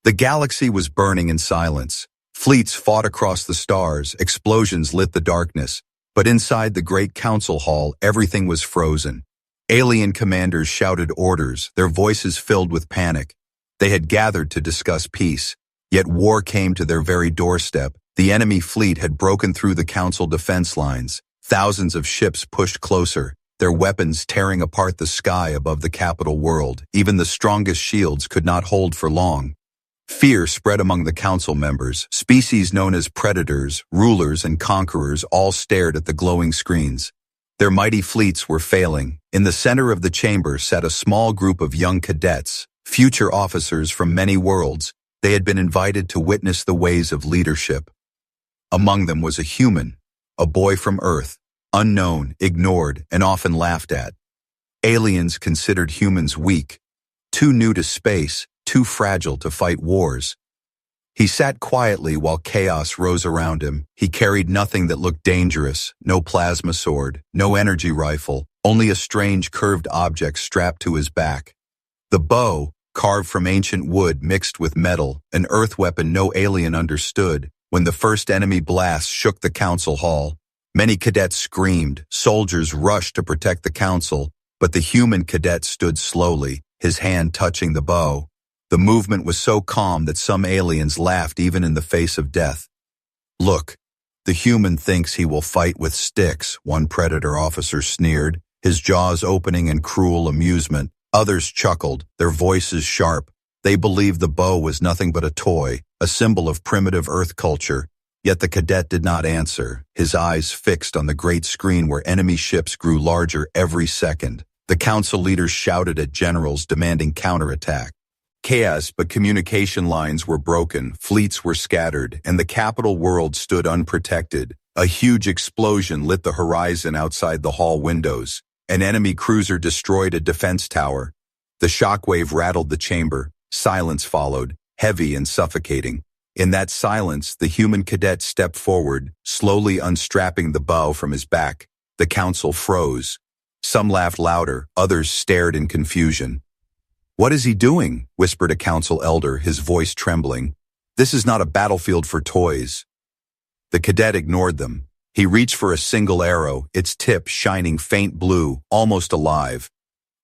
The galaxy was burning in silence. Fleets fought across the stars, explosions lit the darkness. But inside the great council hall, everything was frozen. Alien commanders shouted orders, their voices filled with panic. They had gathered to discuss peace, yet war came to their very doorstep. The enemy fleet had broken through the council defense lines. Thousands of ships pushed closer, their weapons tearing apart the sky above the capital world. Even the strongest shields could not hold for long. Fear spread among the council members. Species known as predators, rulers, and conquerors all stared at the glowing screens. Their mighty fleets were failing. In the center of the chamber sat a small group of young cadets, future officers from many worlds. They had been invited to witness the ways of leadership. Among them was a human, a boy from Earth, unknown, ignored, and often laughed at. Aliens considered humans weak, too new to space, too fragile to fight wars. He sat quietly while chaos rose around him. He carried nothing that looked dangerous, no plasma sword, no energy rifle, only a strange curved object strapped to his back. The bow, carved from ancient wood mixed with metal, an earth weapon no alien understood. When the first enemy blast shook the council hall, many cadets screamed. Soldiers rushed to protect the council, but the human cadet stood slowly, his hand touching the bow. The movement was so calm that some aliens laughed even in the face of death. "Look, the human thinks he will fight with sticks," one predator officer sneered, his jaws opening in cruel amusement. Others chuckled, their voices sharp. They believed the bow was nothing but a toy, a symbol of primitive Earth culture. Yet the cadet did not answer, his eyes fixed on the great screen where enemy ships grew larger every second. The council leaders shouted at generals demanding counterattack. Chaos, but communication lines were broken, fleets were scattered, and the capital world stood unprotected. A huge explosion lit the horizon outside the hall windows. An enemy cruiser destroyed a defense tower. The shockwave rattled the chamber. Silence followed, heavy and suffocating. In that silence, the human cadet stepped forward, slowly unstrapping the bow from his back. The council froze. Some laughed louder, others stared in confusion. "What is he doing?" whispered a council elder, his voice trembling. "This is not a battlefield for toys." The cadet ignored them. He reached for a single arrow, its tip shining faint blue, almost alive.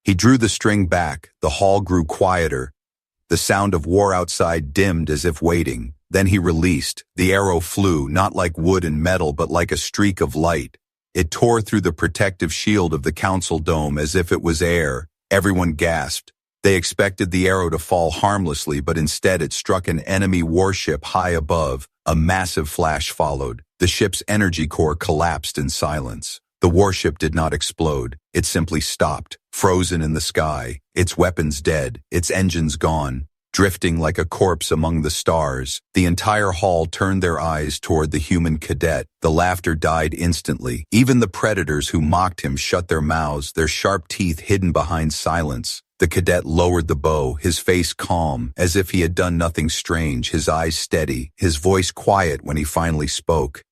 He drew the string back. The hall grew quieter. The sound of war outside dimmed as if waiting. Then he released. The arrow flew, not like wood and metal, but like a streak of light. It tore through the protective shield of the council dome as if it was air. Everyone gasped. They expected the arrow to fall harmlessly, but instead it struck an enemy warship high above. A massive flash followed. The ship's energy core collapsed in silence. The warship did not explode. It simply stopped, frozen in the sky, its weapons dead, its engines gone, drifting like a corpse among the stars. The entire hall turned their eyes toward the human cadet. The laughter died instantly. Even the predators who mocked him shut their mouths, their sharp teeth hidden behind silence. The cadet lowered the bow, his face calm, as if he had done nothing strange, his eyes steady, his voice quiet when he finally spoke.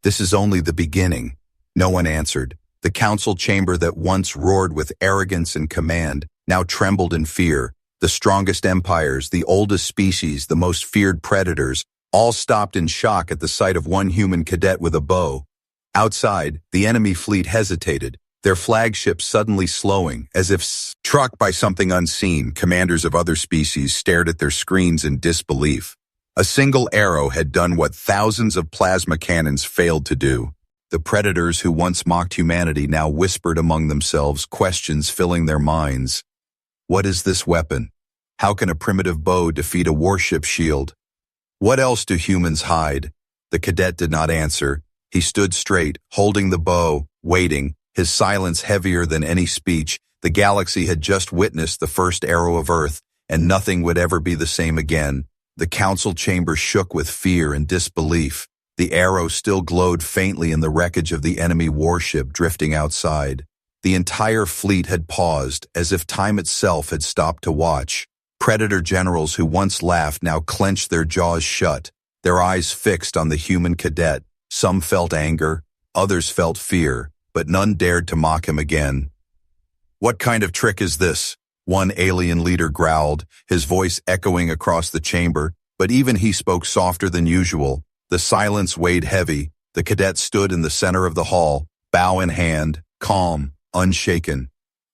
"This is only the beginning." No one answered. The council chamber that once roared with arrogance and command now trembled in fear. The strongest empires, the oldest species, the most feared predators, all stopped in shock at the sight of one human cadet with a bow. Outside, the enemy fleet hesitated, their flagship suddenly slowing, as if struck by something unseen. Commanders of other species stared at their screens in disbelief. A single arrow had done what thousands of plasma cannons failed to do. The predators who once mocked humanity now whispered among themselves, questions filling their minds. What is this weapon? How can a primitive bow defeat a warship shield? What else do humans hide? The cadet did not answer. He stood straight, holding the bow, waiting, his silence heavier than any speech. The galaxy had just witnessed the first arrow of Earth, and nothing would ever be the same again. The council chamber shook with fear and disbelief. The arrow still glowed faintly in the wreckage of the enemy warship drifting outside. The entire fleet had paused, as if time itself had stopped to watch. Predator generals who once laughed now clenched their jaws shut, their eyes fixed on the human cadet. Some felt anger, others felt fear, but none dared to mock him again. "What kind of trick is this?" One alien leader growled, his voice echoing across the chamber, but even he spoke softer than usual. The silence weighed heavy. The cadet stood in the center of the hall, bow in hand, calm, unshaken.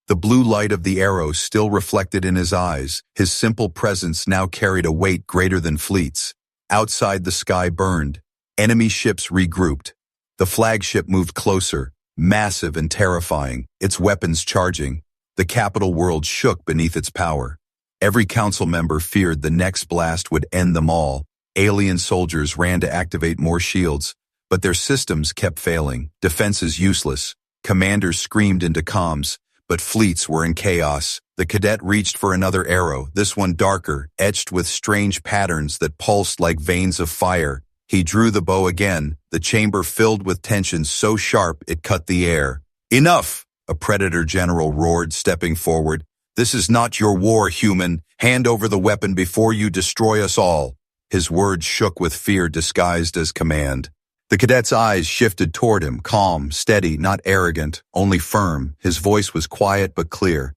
The blue light of the arrow still reflected in his eyes. His simple presence now carried a weight greater than fleets. Outside, the sky burned. Enemy ships regrouped. The flagship moved closer, massive and terrifying, its weapons charging. The capital world shook beneath its power. Every council member feared the next blast would end them all. Alien soldiers ran to activate more shields, but their systems kept failing, defenses useless. Commanders screamed into comms, but fleets were in chaos. The cadet reached for another arrow, this one darker, etched with strange patterns that pulsed like veins of fire. He drew the bow again, the chamber filled with tension so sharp it cut the air. "Enough!" a Predator general roared, stepping forward. "This is not your war, human. Hand over the weapon before you destroy us all." His words shook with fear disguised as command. The cadet's eyes shifted toward him, calm, steady, not arrogant, only firm. His voice was quiet but clear.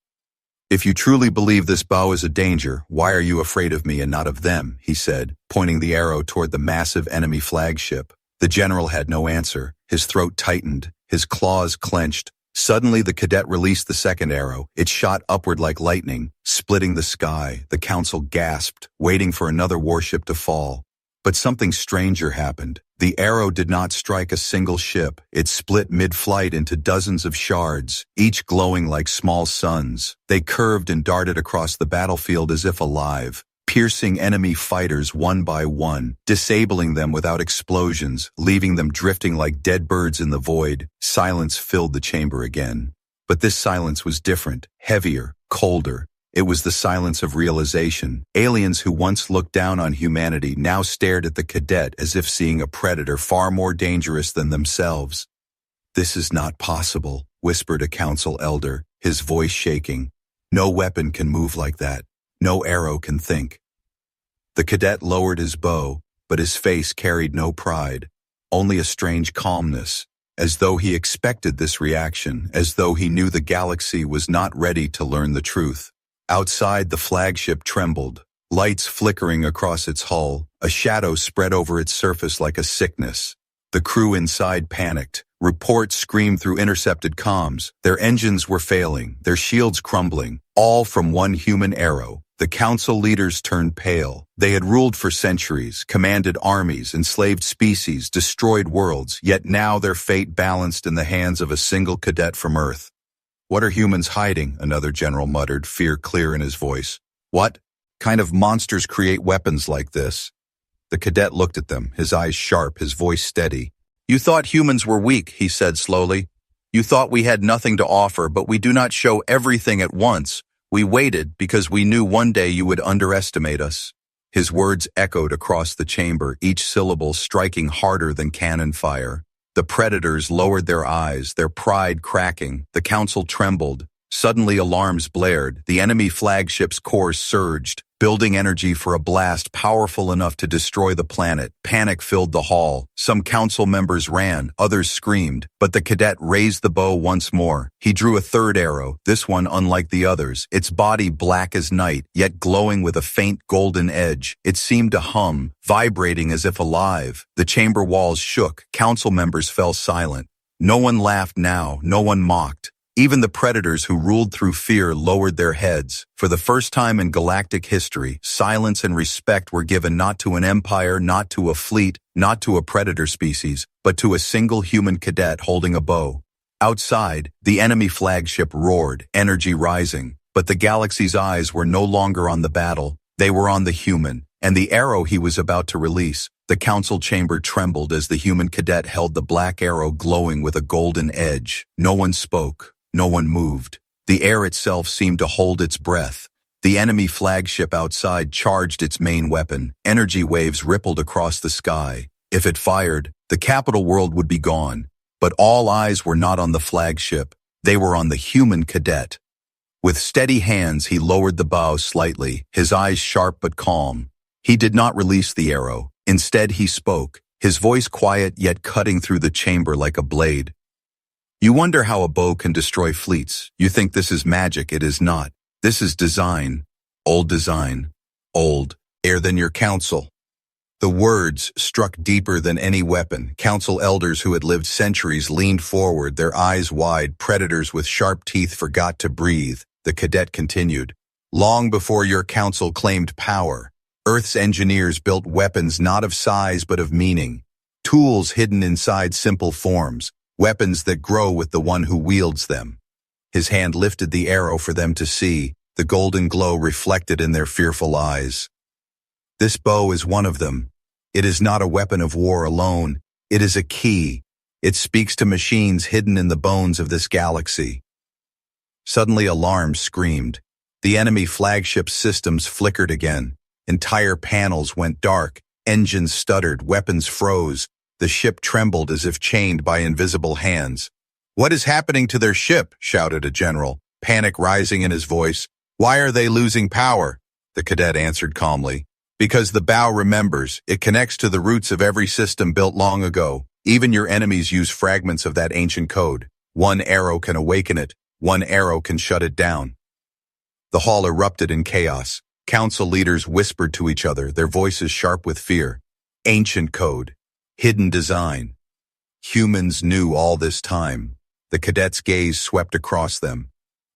"If you truly believe this bow is a danger, why are you afraid of me and not of them?" he said, pointing the arrow toward the massive enemy flagship. The general had no answer. His throat tightened, his claws clenched. Suddenly, the cadet released the second arrow. It shot upward like lightning, splitting the sky. The council gasped, waiting for another warship to fall. But something stranger happened. The arrow did not strike a single ship. It split mid-flight into dozens of shards, each glowing like small suns. They curved and darted across the battlefield as if alive, piercing enemy fighters one by one, disabling them without explosions, leaving them drifting like dead birds in the void. Silence filled the chamber again. But this silence was different, heavier, colder. It was the silence of realization. Aliens who once looked down on humanity now stared at the cadet as if seeing a predator far more dangerous than themselves. "This is not possible," whispered a council elder, his voice shaking. "No weapon can move like that. No arrow can think." The cadet lowered his bow, but his face carried no pride, only a strange calmness, as though he expected this reaction, as though he knew the galaxy was not ready to learn the truth. Outside, the flagship trembled, lights flickering across its hull. A shadow spread over its surface like a sickness. The crew inside panicked. Reports screamed through intercepted comms. Their engines were failing, their shields crumbling, all from one human arrow. The council leaders turned pale. They had ruled for centuries, commanded armies, enslaved species, destroyed worlds, yet now their fate balanced in the hands of a single cadet from Earth. "What are humans hiding?" another general muttered, fear clear in his voice. "What kind of monsters create weapons like this?" The cadet looked at them, his eyes sharp, his voice steady. "You thought humans were weak," he said slowly. "You thought we had nothing to offer, but we do not show everything at once. We waited because we knew one day you would underestimate us." His words echoed across the chamber, each syllable striking harder than cannon fire. The predators lowered their eyes, their pride cracking. The council trembled. Suddenly alarms blared. The enemy flagship's cores surged, building energy for a blast powerful enough to destroy the planet. Panic filled the hall. Some council members ran, others screamed, but the cadet raised the bow once more. He drew a third arrow, this one unlike the others, its body black as night, yet glowing with a faint golden edge. It seemed to hum, vibrating as if alive. The chamber walls shook. Council members fell silent. No one laughed now, no one mocked. Even the predators who ruled through fear lowered their heads. For the first time in galactic history, silence and respect were given not to an empire, not to a fleet, not to a predator species, but to a single human cadet holding a bow. Outside, the enemy flagship roared, energy rising, but the galaxy's eyes were no longer on the battle. They were on the human, and the arrow he was about to release. The council chamber trembled as the human cadet held the black arrow glowing with a golden edge. No one spoke. No one moved. The air itself seemed to hold its breath. The enemy flagship outside charged its main weapon. Energy waves rippled across the sky. If it fired, the capital world would be gone. But all eyes were not on the flagship. They were on the human cadet. With steady hands, he lowered the bow slightly, his eyes sharp but calm. He did not release the arrow. Instead, he spoke, his voice quiet yet cutting through the chamber like a blade. "You wonder how a bow can destroy fleets. You think this is magic. It is not. This is design, old, air than your council. The words struck deeper than any weapon. Council elders who had lived centuries leaned forward, their eyes wide. Predators with sharp teeth forgot to breathe. The cadet continued. Long before your council claimed power, Earth's engineers built weapons not of size but of meaning. Tools hidden inside simple forms, weapons that grow with the one who wields them. His hand lifted the arrow for them to see, the golden glow reflected in their fearful eyes. This bow is one of them. It is not a weapon of war alone. It is a key. It speaks to machines hidden in the bones of this galaxy. Suddenly alarms screamed. The enemy flagship systems flickered again. Entire panels went dark. Engines stuttered. Weapons froze. The ship trembled as if chained by invisible hands. "What is happening to their ship?" shouted a general, panic rising in his voice. "Why are they losing power?" The cadet answered calmly. "Because the bow remembers. It connects to the roots of every system built long ago. Even your enemies use fragments of that ancient code. One arrow can awaken it. One arrow can shut it down." The hall erupted in chaos. Council leaders whispered to each other, their voices sharp with fear. Ancient code. Hidden design. Humans knew all this time. The cadet's gaze swept across them.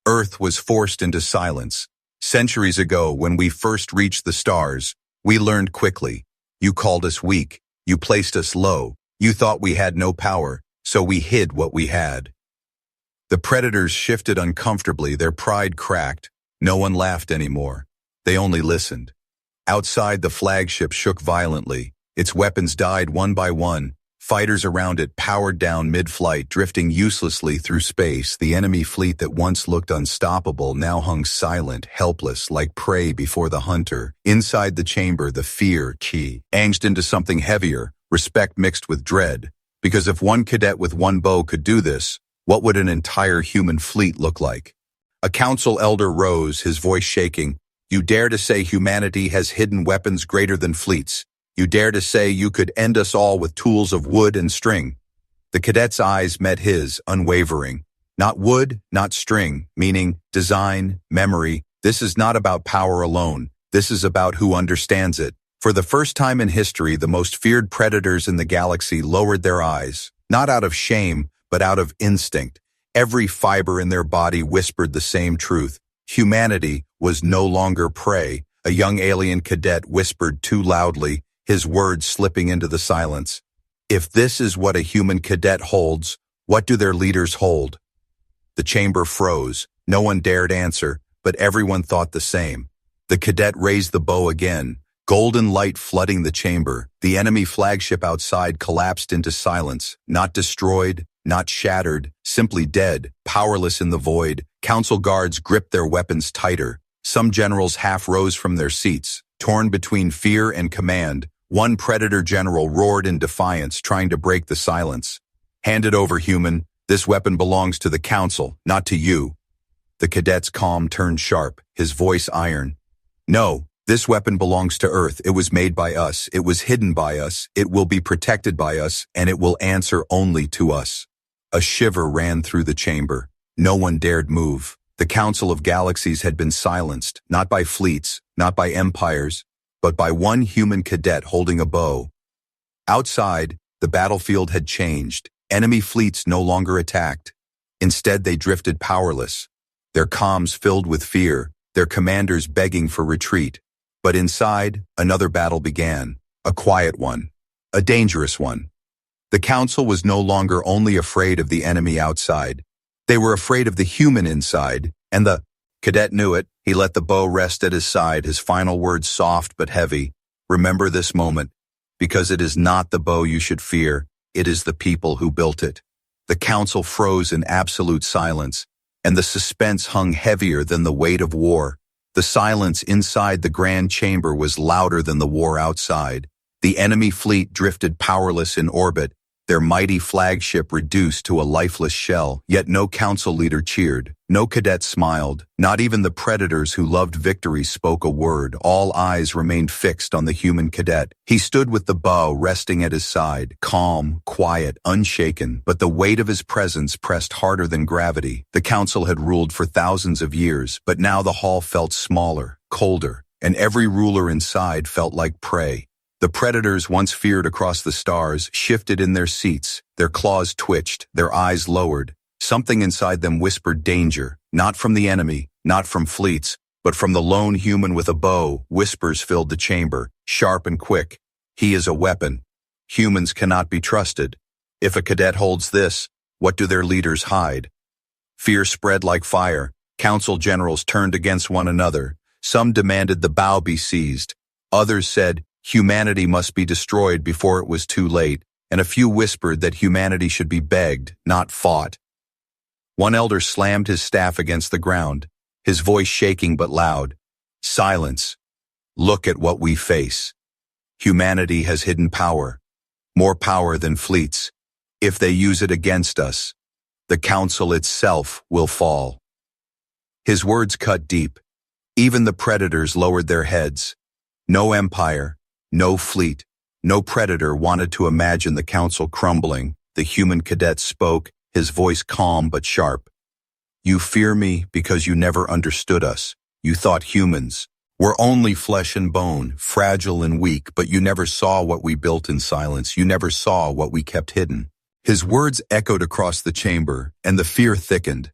Earth was forced into silence. Centuries ago, when we first reached the stars, we learned quickly. You called us weak. You placed us low. You thought we had no power, so we hid what we had. The predators shifted uncomfortably, their pride cracked. No one laughed anymore. They only listened. Outside, the flagship shook violently. Its weapons died one by one. Fighters around it powered down mid-flight, drifting uselessly through space. The enemy fleet that once looked unstoppable now hung silent, helpless, like prey before the hunter. Inside the chamber, the fear, changed into something heavier, respect mixed with dread. Because if one cadet with one bow could do this, what would an entire human fleet look like? A council elder rose, his voice shaking. "You dare to say humanity has hidden weapons greater than fleets? You dare to say you could end us all with tools of wood and string?" The cadet's eyes met his, unwavering. Not wood, not string, meaning design, memory. This is not about power alone. This is about who understands it. For the first time in history, the most feared predators in the galaxy lowered their eyes, not out of shame, but out of instinct. Every fiber in their body whispered the same truth. Humanity was no longer prey. A young alien cadet whispered too loudly, his words slipping into the silence. If this is what a human cadet holds, what do their leaders hold? The chamber froze. No one dared answer, but everyone thought the same. The cadet raised the bow again, golden light flooding the chamber. The enemy flagship outside collapsed into silence, not destroyed, not shattered, simply dead, powerless in the void. Council guards gripped their weapons tighter. Some generals half rose from their seats, torn between fear and command. One predator general roared in defiance, trying to break the silence. "Hand it over, human. This weapon belongs to the council, not to you." The cadet's calm turned sharp, his voice iron. "No, this weapon belongs to Earth. It was made by us. It was hidden by us. It will be protected by us, and it will answer only to us." A shiver ran through the chamber. No one dared move. The Council of Galaxies had been silenced, not by fleets, not by empires, but by one human cadet holding a bow. Outside, the battlefield had changed. Enemy fleets no longer attacked. Instead, they drifted powerless, their comms filled with fear, their commanders begging for retreat. But inside, another battle began, a quiet one, a dangerous one. The Council was no longer only afraid of the enemy outside. They were afraid of the human inside, and the cadet knew it. He let the bow rest at his side, his final words soft but heavy. "Remember this moment, because it is not the bow you should fear, it is the people who built it." The council froze in absolute silence, and the suspense hung heavier than the weight of war. The silence inside the grand chamber was louder than the war outside. The enemy fleet drifted powerless in orbit, their mighty flagship reduced to a lifeless shell. Yet no council leader cheered, no cadet smiled, not even the predators who loved victory spoke a word. All eyes remained fixed on the human cadet. He stood with the bow resting at his side, calm, quiet, unshaken, but the weight of his presence pressed harder than gravity. The council had ruled for thousands of years, but now the hall felt smaller, colder, and every ruler inside felt like prey. The predators once feared across the stars shifted in their seats, their claws twitched, their eyes lowered. Something inside them whispered danger, not from the enemy, not from fleets, but from the lone human with a bow. Whispers filled the chamber, sharp and quick. He is a weapon. Humans cannot be trusted. If a cadet holds this, what do their leaders hide? Fear spread like fire. Council generals turned against one another. Some demanded the bow be seized. Others said, humanity must be destroyed before it was too late, and a few whispered that humanity should be begged, not fought. One elder slammed his staff against the ground, his voice shaking but loud. Silence. Look at what we face. Humanity has hidden power, more power than fleets. If they use it against us, the council itself will fall. His words cut deep. Even the predators lowered their heads. No empire, no fleet, no predator wanted to imagine the council crumbling. The human cadet spoke, his voice calm but sharp. You fear me because you never understood us. You thought humans were only flesh and bone, fragile and weak, but you never saw what we built in silence. You never saw what we kept hidden. His words echoed across the chamber, and the fear thickened.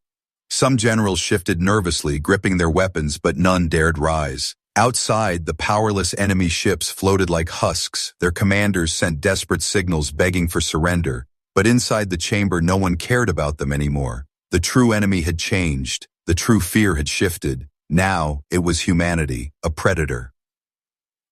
Some generals shifted nervously, gripping their weapons, but none dared rise. Outside, the powerless enemy ships floated like husks. Their commanders sent desperate signals begging for surrender. But inside the chamber, no one cared about them anymore. The true enemy had changed. The true fear had shifted. Now, it was humanity, a predator.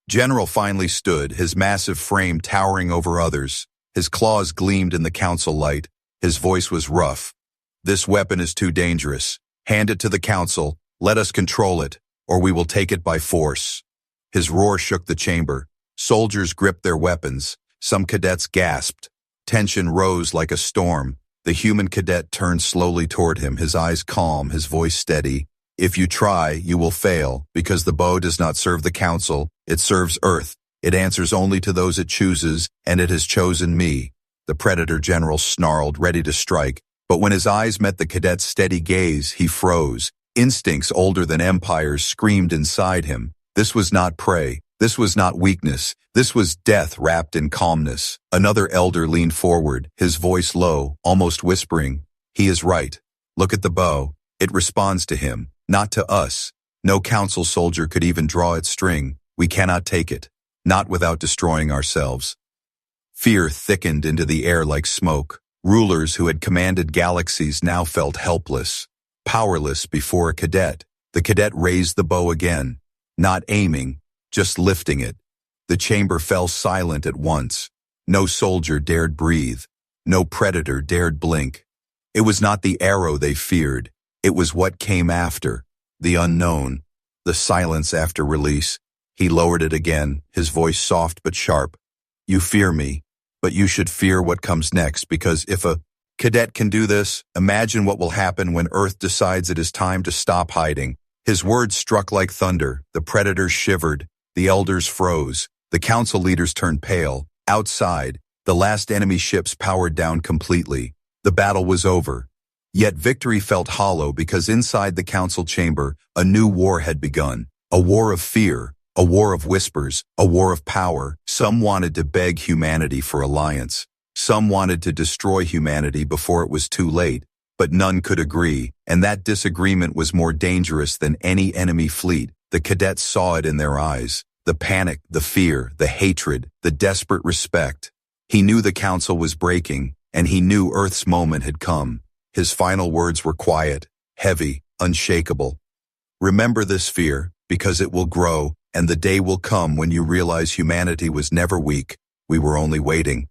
General finally stood, his massive frame towering over others. His claws gleamed in the council light. His voice was rough. This weapon is too dangerous. Hand it to the council. Let us control it, or we will take it by force. His roar shook the chamber. Soldiers gripped their weapons. Some cadets gasped. Tension rose like a storm. The human cadet turned slowly toward him, his eyes calm, his voice steady. If you try, you will fail, because the bow does not serve the council. It serves Earth. It answers only to those it chooses, and it has chosen me. The predator general snarled, ready to strike. But when his eyes met the cadet's steady gaze, he froze. Instincts older than empires screamed inside him. This was not prey. This was not weakness. This was death wrapped in calmness. Another elder leaned forward, his voice low, almost whispering. He is right. Look at the bow. It responds to him, not to us. No council soldier could even draw its string. We cannot take it, not without destroying ourselves. Fear thickened into the air like smoke. Rulers who had commanded galaxies now felt helpless, powerless before a cadet. The cadet raised the bow again, not aiming, just lifting it. The chamber fell silent at once. No soldier dared breathe. No predator dared blink. It was not the arrow they feared. It was what came after, the unknown, the silence after release. He lowered it again, his voice soft but sharp. You fear me, but you should fear what comes next, because if a cadet can do this, imagine what will happen when Earth decides it is time to stop hiding. His words struck like thunder. The predators shivered. The elders froze. The council leaders turned pale. Outside, the last enemy ships powered down completely. The battle was over. Yet victory felt hollow because inside the council chamber, a new war had begun. A war of fear, a war of whispers, a war of power. Some wanted to beg humanity for alliance. Some wanted to destroy humanity before it was too late. But none could agree, and that disagreement was more dangerous than any enemy fleet. The cadets saw it in their eyes. The panic, the fear, the hatred, the desperate respect. He knew the council was breaking, and he knew Earth's moment had come. His final words were quiet, heavy, unshakable. Remember this fear, because it will grow, and the day will come when you realize humanity was never weak. We were only waiting.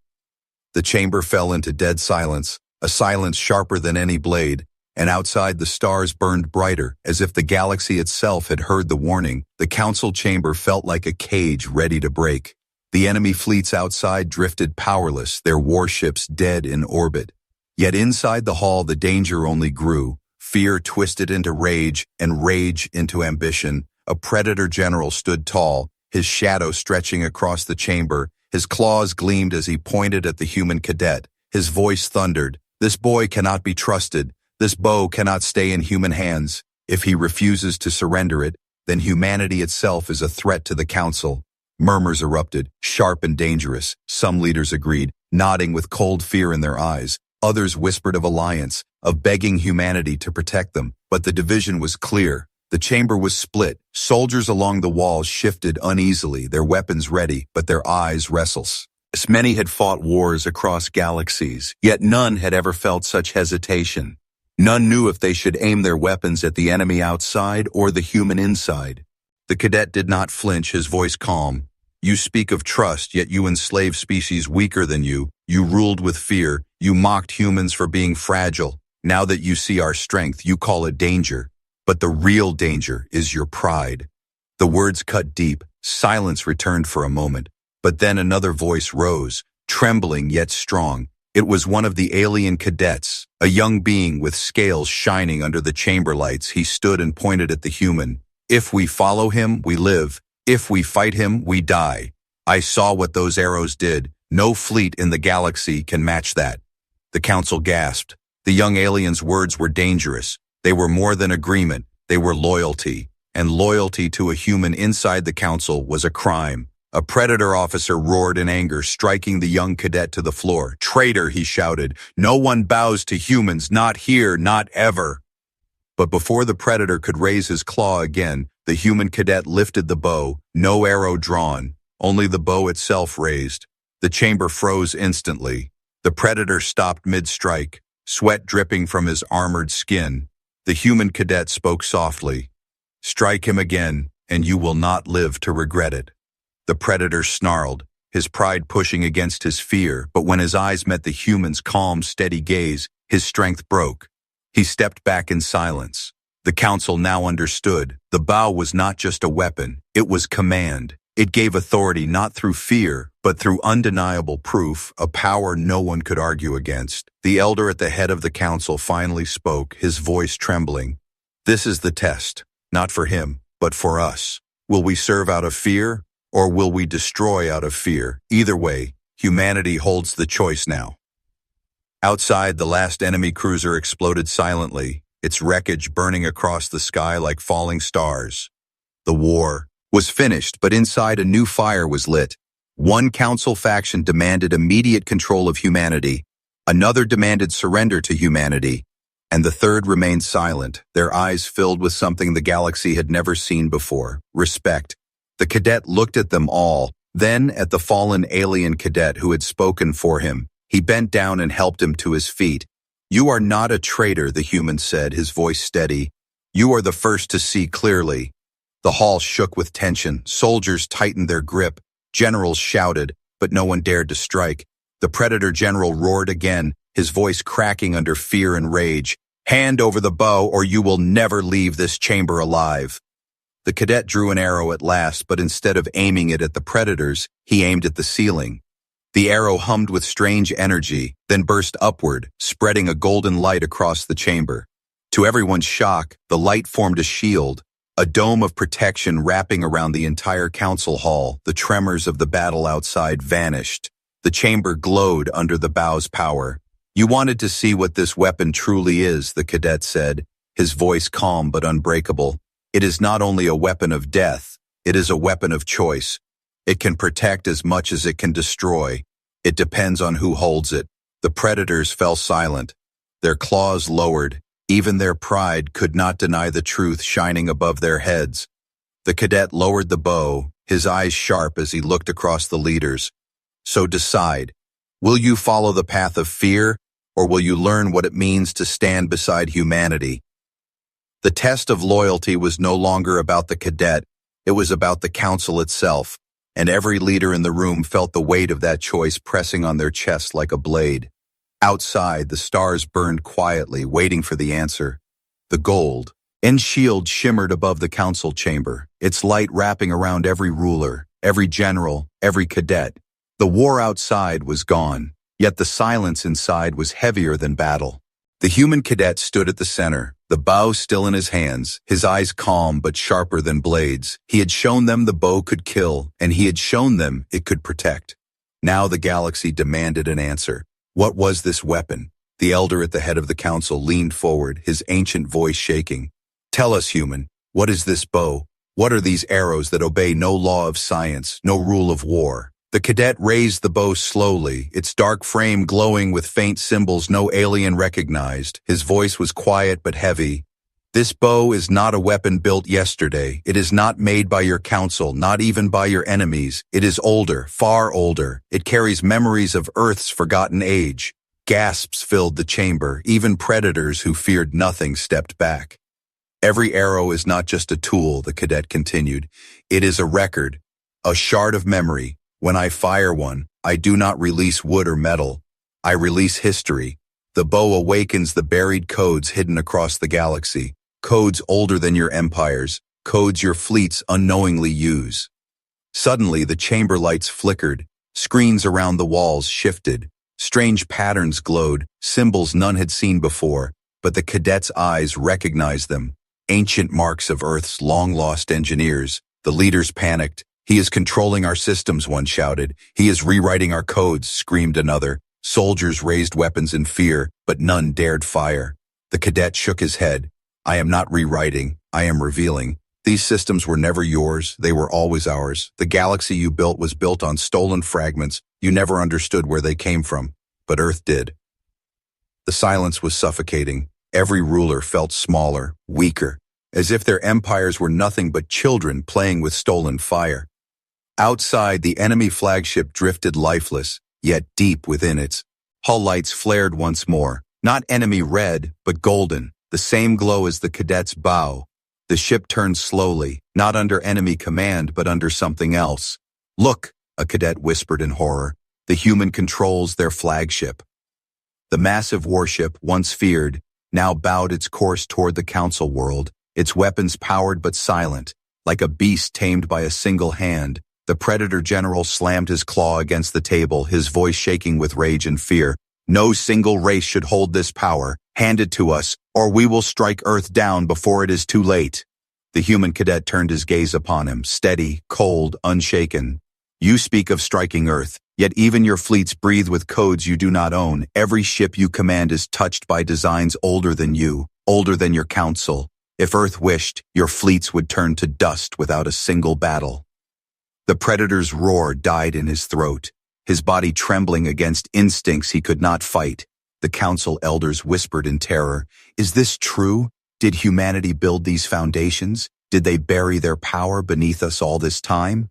The chamber fell into dead silence, a silence sharper than any blade, and outside the stars burned brighter, as if the galaxy itself had heard the warning. The council chamber felt like a cage ready to break. The enemy fleets outside drifted powerless, their warships dead in orbit. Yet inside the hall the danger only grew. Fear twisted into rage, and rage into ambition. A predator general stood tall, his shadow stretching across the chamber. His claws gleamed as he pointed at the human cadet. His voice thundered, "This boy cannot be trusted. This bow cannot stay in human hands. If he refuses to surrender it, then humanity itself is a threat to the council." Murmurs erupted, sharp and dangerous. Some leaders agreed, nodding with cold fear in their eyes. Others whispered of alliance, of begging humanity to protect them. But the division was clear. The chamber was split. Soldiers along the walls shifted uneasily, their weapons ready, but their eyes restless. Many had fought wars across galaxies, yet none had ever felt such hesitation. None knew if they should aim their weapons at the enemy outside or the human inside. The cadet did not flinch, his voice calm. "You speak of trust, yet you enslave species weaker than you. You ruled with fear. You mocked humans for being fragile. Now that you see our strength, you call it danger. But the real danger is your pride." The words cut deep. Silence returned for a moment. But then another voice rose, trembling yet strong. It was one of the alien cadets, a young being with scales shining under the chamber lights. He stood and pointed at the human. "If we follow him, we live. If we fight him, we die. I saw what those arrows did. No fleet in the galaxy can match that." The council gasped. The young alien's words were dangerous. They were more than agreement. They were loyalty. And loyalty to a human inside the council was a crime. A predator officer roared in anger, striking the young cadet to the floor. "Traitor," he shouted. "No one bows to humans, not here, not ever." But before the predator could raise his claw again, the human cadet lifted the bow, no arrow drawn, only the bow itself raised. The chamber froze instantly. The predator stopped mid-strike, sweat dripping from his armored skin. The human cadet spoke softly. "Strike him again, and you will not live to regret it." The predator snarled, his pride pushing against his fear, but when his eyes met the human's calm, steady gaze, his strength broke. He stepped back in silence. The council now understood. The bow was not just a weapon, it was command. It gave authority not through fear, but through undeniable proof, a power no one could argue against. The elder at the head of the council finally spoke, his voice trembling. "This is the test, not for him, but for us. Will we serve out of fear, or will we destroy out of fear? Either way, humanity holds the choice now." Outside, the last enemy cruiser exploded silently, its wreckage burning across the sky like falling stars. The war was finished, but inside a new fire was lit. One council faction demanded immediate control of humanity, another demanded surrender to humanity, and the third remained silent, their eyes filled with something the galaxy had never seen before: respect. The cadet looked at them all, then at the fallen alien cadet who had spoken for him. He bent down and helped him to his feet. "You are not a traitor," the human said, his voice steady. "You are the first to see clearly." The hall shook with tension. Soldiers tightened their grip. Generals shouted, but no one dared to strike. The predator general roared again, his voice cracking under fear and rage. "Hand over the bow, or you will never leave this chamber alive." The cadet drew an arrow at last, but instead of aiming it at the predators, he aimed at the ceiling. The arrow hummed with strange energy, then burst upward, spreading a golden light across the chamber. To everyone's shock, the light formed a shield, a dome of protection wrapping around the entire council hall. The tremors of the battle outside vanished. The chamber glowed under the bow's power. "You wanted to see what this weapon truly is," the cadet said, his voice calm but unbreakable. "It is not only a weapon of death, it is a weapon of choice. It can protect as much as it can destroy. It depends on who holds it." The predators fell silent, their claws lowered. Even their pride could not deny the truth shining above their heads. The cadet lowered the bow, his eyes sharp as he looked across the leaders. "So decide, will you follow the path of fear, or will you learn what it means to stand beside humanity?" The test of loyalty was no longer about the cadet, it was about the council itself, and every leader in the room felt the weight of that choice pressing on their chests like a blade. Outside, the stars burned quietly, waiting for the answer. The gold and shield shimmered above the council chamber, its light wrapping around every ruler. every general, every cadet. The war outside was gone, yet the silence inside was heavier than battle. The human cadet stood at the center, the bow still in his hands, his eyes calm but sharper than blades. He had shown them the bow could kill, and he had shown them it could protect. Now the galaxy demanded an answer. What was this weapon? The elder at the head of the council leaned forward, his ancient voice shaking. Tell us, human, what is this bow? What are these arrows that obey no law of science, no rule of war? The cadet raised the bow slowly, its dark frame glowing with faint symbols no alien recognized. His voice was quiet but heavy. This bow is not a weapon built yesterday. It is not made by your council, not even by your enemies. It is older, far older. It carries memories of Earth's forgotten age. Gasps filled the chamber. Even predators who feared nothing stepped back. Every arrow is not just a tool, the cadet continued. It is a record, a shard of memory. When I fire one, I do not release wood or metal. I release history. The bow awakens the buried codes hidden across the galaxy. Codes older than your empires. Codes your fleets unknowingly use. Suddenly, the chamber lights flickered. Screens around the walls shifted. Strange patterns glowed, symbols none had seen before, but the cadet's eyes recognized them. Ancient marks of Earth's long-lost engineers. The leaders panicked. He is controlling our systems, one shouted. He is rewriting our codes, screamed another. Soldiers raised weapons in fear, but none dared fire. The cadet shook his head. I am not rewriting, I am revealing. These systems were never yours, they were always ours. The galaxy you built was built on stolen fragments. You never understood where they came from, but Earth did. The silence was suffocating. Every ruler felt smaller, weaker, as if their empires were nothing but children playing with stolen fire. Outside, the enemy flagship drifted lifeless, yet deep within its hull lights flared once more. Not enemy red, but golden, the same glow as the cadet's bow. The ship turned slowly, not under enemy command, but under something else. Look, a cadet whispered in horror. The human controls their flagship. The massive warship, once feared, now bowed its course toward the council world, its weapons powered but silent, like a beast tamed by a single hand. The Predator General slammed his claw against the table, his voice shaking with rage and fear. No single race should hold this power. Hand it to us, or we will strike Earth down before it is too late. The human cadet turned his gaze upon him, steady, cold, unshaken. You speak of striking Earth, yet even your fleets breathe with codes you do not own. Every ship you command is touched by designs older than you, older than your council. If Earth wished, your fleets would turn to dust without a single battle. The Predator's roar died in his throat, his body trembling against instincts he could not fight. The council elders whispered in terror. Is this true? Did humanity build these foundations? Did they bury their power beneath us all this time?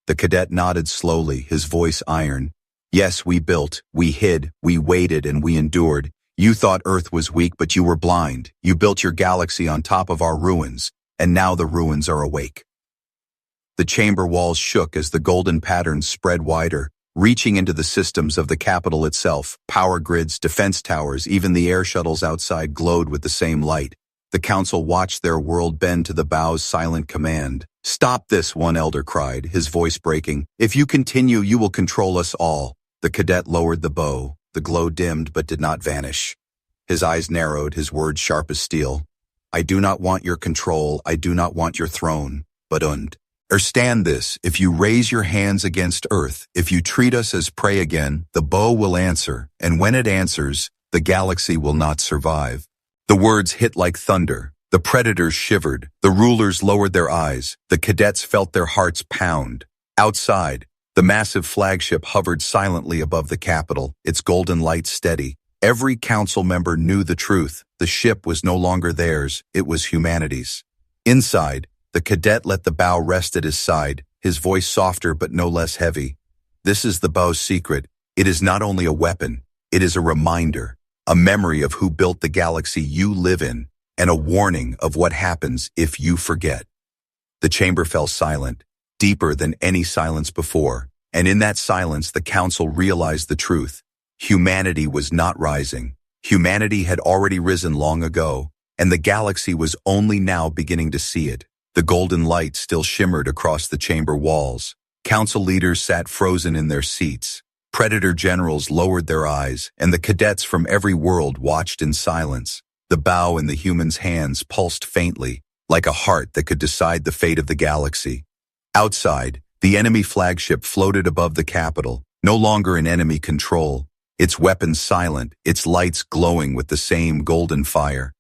The cadet nodded slowly, his voice iron. Yes, we built, we hid, we waited, and we endured. You thought Earth was weak, but you were blind. You built your galaxy on top of our ruins, and now the ruins are awake. The chamber walls shook as the golden patterns spread wider, reaching into the systems of the capital itself. Power grids, defense towers, even the air shuttles outside glowed with the same light. The council watched their world bend to the bow's silent command. Stop this, one elder cried, his voice breaking. If you continue, you will control us all. The cadet lowered the bow. The glow dimmed but did not vanish. His eyes narrowed, his words sharp as steel. I do not want your control, I do not want your throne, but understand this, if you raise your hands against Earth, if you treat us as prey again, the bow will answer, and when it answers, the galaxy will not survive. The words hit like thunder. The predators shivered. The rulers lowered their eyes. The cadets felt their hearts pound. Outside, the massive flagship hovered silently above the capital, its golden light steady. Every council member knew the truth. The ship was no longer theirs, it was humanity's. Inside, the cadet let the bow rest at his side, his voice softer but no less heavy. This is the bow's secret. It is not only a weapon, it is a reminder, a memory of who built the galaxy you live in, and a warning of what happens if you forget. The chamber fell silent, deeper than any silence before, and in that silence the council realized the truth. Humanity was not rising. Humanity had already risen long ago, and the galaxy was only now beginning to see it. The golden light still shimmered across the chamber walls. Council leaders sat frozen in their seats. Predator generals lowered their eyes, and the cadets from every world watched in silence. The bow in the humans' hands pulsed faintly, like a heart that could decide the fate of the galaxy. Outside, the enemy flagship floated above the capital, no longer in enemy control, its weapons silent, its lights glowing with the same golden fire.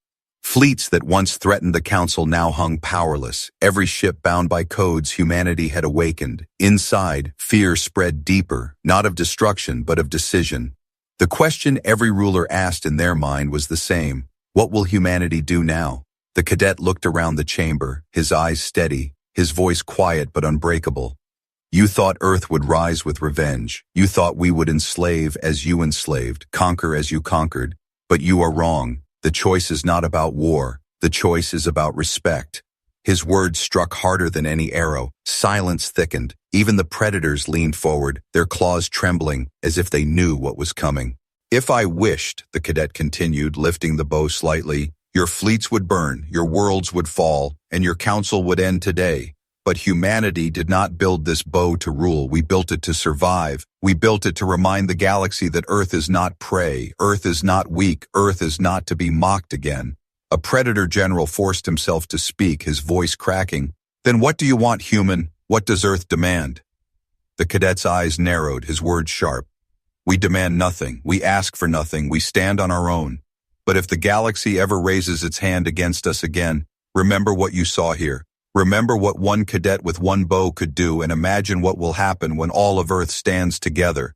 Fleets that once threatened the Council now hung powerless, every ship bound by codes humanity had awakened. Inside, fear spread deeper, not of destruction but of decision. The question every ruler asked in their mind was the same: what will humanity do now? The cadet looked around the chamber, his eyes steady, his voice quiet but unbreakable. You thought Earth would rise with revenge. You thought we would enslave as you enslaved, conquer as you conquered. But you are wrong. The choice is not about war. The choice is about respect. His words struck harder than any arrow. Silence thickened. Even the predators leaned forward, their claws trembling, as if they knew what was coming. If I wished, the cadet continued, lifting the bow slightly, your fleets would burn, your worlds would fall, and your council would end today. But humanity did not build this bow to rule. We built it to survive. We built it to remind the galaxy that Earth is not prey. Earth is not weak. Earth is not to be mocked again. A predator general forced himself to speak, his voice cracking. Then what do you want, human? What does Earth demand? The cadet's eyes narrowed, his words sharp. We demand nothing. We ask for nothing. We stand on our own. But if the galaxy ever raises its hand against us again, remember what you saw here. Remember what one cadet with one bow could do, and imagine what will happen when all of Earth stands together.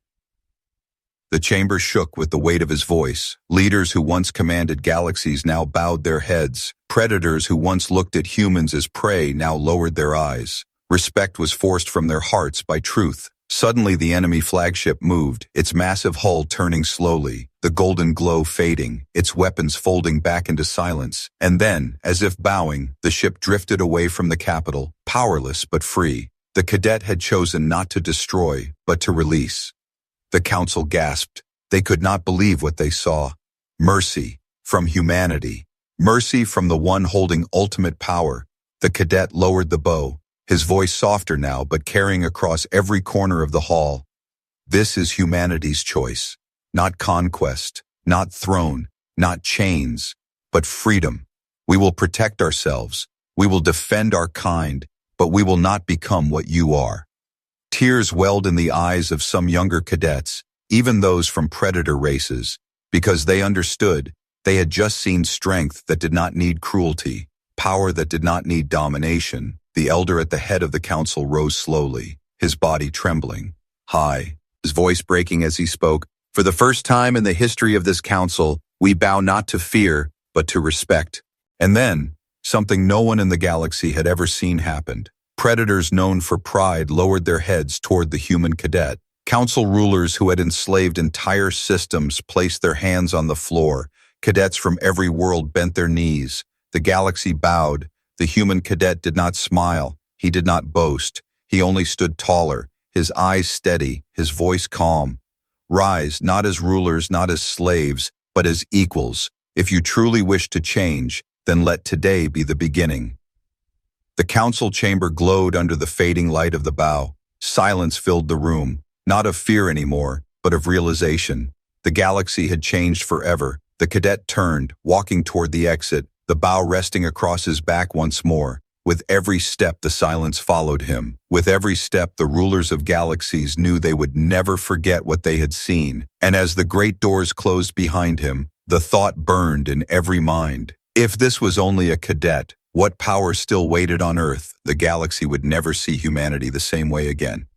The chamber shook with the weight of his voice. Leaders who once commanded galaxies now bowed their heads. Predators who once looked at humans as prey now lowered their eyes. Respect was forced from their hearts by truth. Suddenly the enemy flagship moved, its massive hull turning slowly, the golden glow fading, its weapons folding back into silence. And then, as if bowing, the ship drifted away from the capital, powerless but free. The cadet had chosen not to destroy, but to release. The council gasped. They could not believe what they saw. Mercy from humanity. Mercy from the one holding ultimate power. The cadet lowered the bow, his voice softer now but carrying across every corner of the hall. This is humanity's choice. Not conquest, not throne, not chains, but freedom. We will protect ourselves. We will defend our kind, but we will not become what you are. Tears welled in the eyes of some younger cadets, even those from predator races, because they understood. They had just seen strength that did not need cruelty, power that did not need domination. The elder at the head of the council rose slowly, his body trembling. High, his voice breaking as he spoke. For the first time in the history of this council, we bow not to fear, but to respect. And then, something no one in the galaxy had ever seen happened. Predators known for pride lowered their heads toward the human cadet. Council rulers who had enslaved entire systems placed their hands on the floor. Cadets from every world bent their knees. The galaxy bowed. The human cadet did not smile. He did not boast. He only stood taller, his eyes steady, his voice calm. Rise, not as rulers, not as slaves, but as equals. If you truly wish to change, then let today be the beginning. The council chamber glowed under the fading light of the bow. Silence filled the room, not of fear anymore, but of realization. The galaxy had changed forever. The cadet turned, walking toward the exit, the bow resting across his back once more. With every step, the silence followed him. With every step, the rulers of galaxies knew they would never forget what they had seen. And as the great doors closed behind him, the thought burned in every mind. If this was only a cadet, what power still waited on Earth? The galaxy would never see humanity the same way again.